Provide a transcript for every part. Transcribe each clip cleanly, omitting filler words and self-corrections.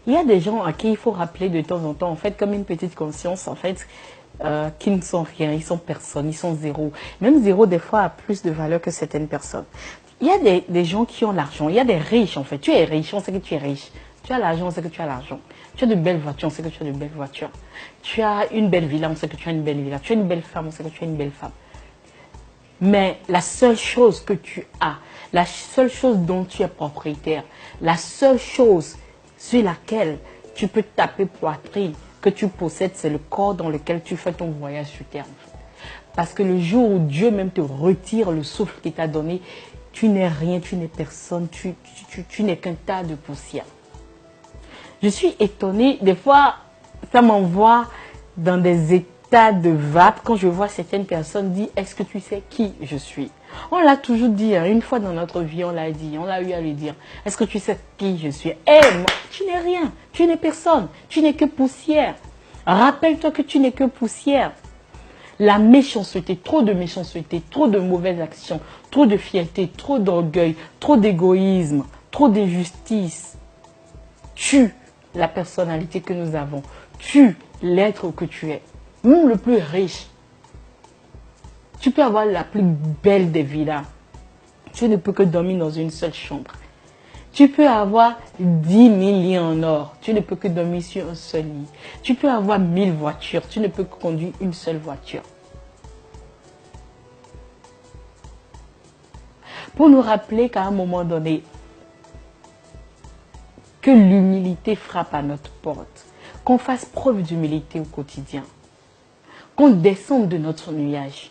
Il y a des gens à qui il faut rappeler de temps en temps, en fait, comme une petite conscience, en fait, qui ne sont rien, ils sont personne, ils sont zéro. Même zéro, des fois, a plus de valeur que certaines personnes. Il y a des gens qui ont l'argent, il y a des riches, en fait. Tu es riche, on sait que tu es riche. Tu as l'argent, on sait que tu as l'argent. Tu as de belles voitures, on sait que tu as de belles voitures. Tu as une belle villa, on sait que tu as une belle villa. Tu as une belle femme, on sait que tu as une belle femme. Mais la seule chose que tu as, la seule chose dont tu es propriétaire, la seule chose sur laquelle tu peux taper poitrine, que tu possèdes, c'est le corps dans lequel tu fais ton voyage sur terre. Parce que le jour où Dieu même te retire le souffle qu'il t'a donné, tu n'es rien, tu n'es personne, tu n'es qu'un tas de poussière. Je suis étonnée, des fois, ça m'envoie dans des états de vape quand je vois certaines personnes dire « Est-ce que tu sais qui je suis ?» On l'a toujours dit, hein, une fois dans notre vie, on l'a dit, on l'a eu à le dire. « Est-ce que tu sais qui je suis ?» Eh, moi, tu n'es rien, tu n'es personne, tu n'es que poussière. Rappelle-toi que tu n'es que poussière. La méchanceté, trop de mauvaises actions, trop de fierté, trop d'orgueil, trop d'égoïsme, trop d'injustice tue la personnalité que nous avons, tue l'être que tu es. Même le plus riche, tu peux avoir la plus belle des villas, tu ne peux que dormir dans une seule chambre. Tu peux avoir 10 000 lits en or, tu ne peux que dormir sur un seul lit. Tu peux avoir 1000 voitures, tu ne peux que conduire une seule voiture. Pour nous rappeler qu'à un moment donné, que l'humilité frappe à notre porte, qu'on fasse preuve d'humilité au quotidien, qu'on descende de notre nuage,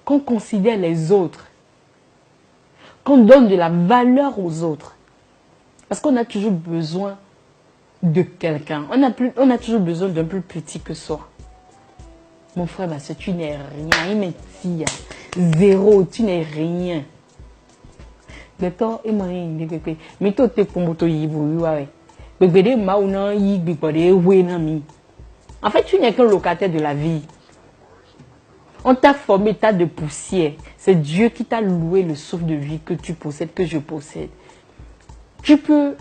qu'on considère les autres, qu'on donne de la valeur aux autres. Parce qu'on a toujours besoin de quelqu'un. On a toujours besoin d'un plus petit que soi. Mon frère, ma soeur, tu n'es rien. Il me dit, zéro, tu n'es rien. En fait, tu n'es qu'un locataire de la vie. On t'a formé tas de poussière. C'est Dieu qui t'a loué le souffle de vie que tu possèdes, que je possède. Tu peux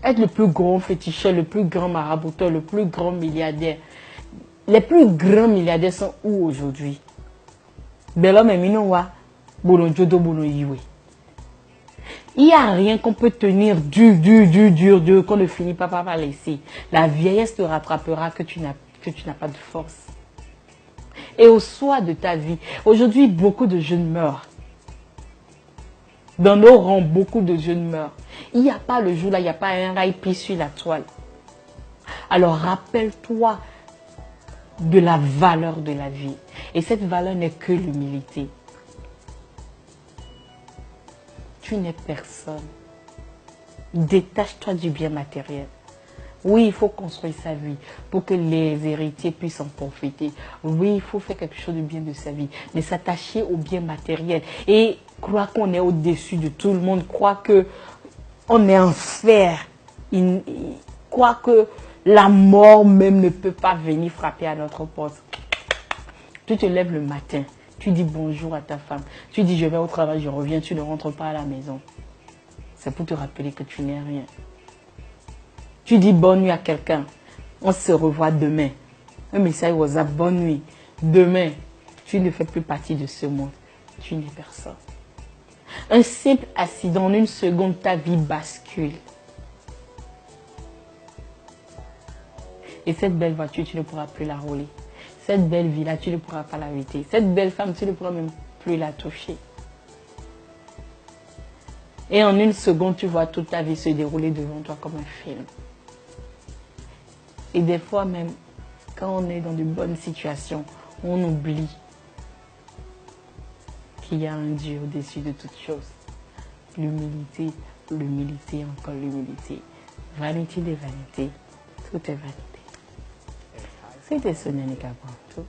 être le plus grand féticheur, le plus grand marabouteur, le plus grand milliardaire. Les plus grands milliardaires sont où aujourd'hui? Il n'y a rien qu'on peut tenir dur, qu'on ne finit pas par laisser. La vieillesse te rattrapera que tu n'as pas de force. Et au soir de ta vie, aujourd'hui, beaucoup de jeunes meurent. Dans nos rangs, beaucoup de jeunes meurent. Il n'y a pas le jour là, il n'y a pas un rail pris sur la toile. Alors rappelle-toi de la valeur de la vie. Et cette valeur n'est que l'humilité. Tu n'es personne. Détache-toi du bien matériel. Oui, il faut construire sa vie pour que les héritiers puissent en profiter. Oui, il faut faire quelque chose de bien de sa vie, mais s'attacher au bien matériel et croire qu'on est au-dessus de tout le monde, croire qu'on est en fer, croire que la mort même ne peut pas venir frapper à notre porte. Tu te lèves le matin, tu dis bonjour à ta femme, tu dis je vais au travail, je reviens, tu ne rentres pas à la maison. C'est pour te rappeler que tu n'es rien. Tu dis bonne nuit à quelqu'un, on se revoit demain. Un message WhatsApp, bonne nuit. Demain, tu ne fais plus partie de ce monde. Tu n'es personne. Un simple accident, en une seconde, ta vie bascule. Et cette belle voiture, tu ne pourras plus la rouler. Cette belle villa, tu ne pourras pas l'habiter. Cette belle femme, tu ne pourras même plus la toucher. Et en une seconde, tu vois toute ta vie se dérouler devant toi comme un film. Et des fois même, quand on est dans de bonnes situations, on oublie qu'il y a un Dieu au-dessus de toutes choses. L'humilité, l'humilité, encore l'humilité. Vanité des vanités, tout est vanité. C'était Sonia Nika Brantou.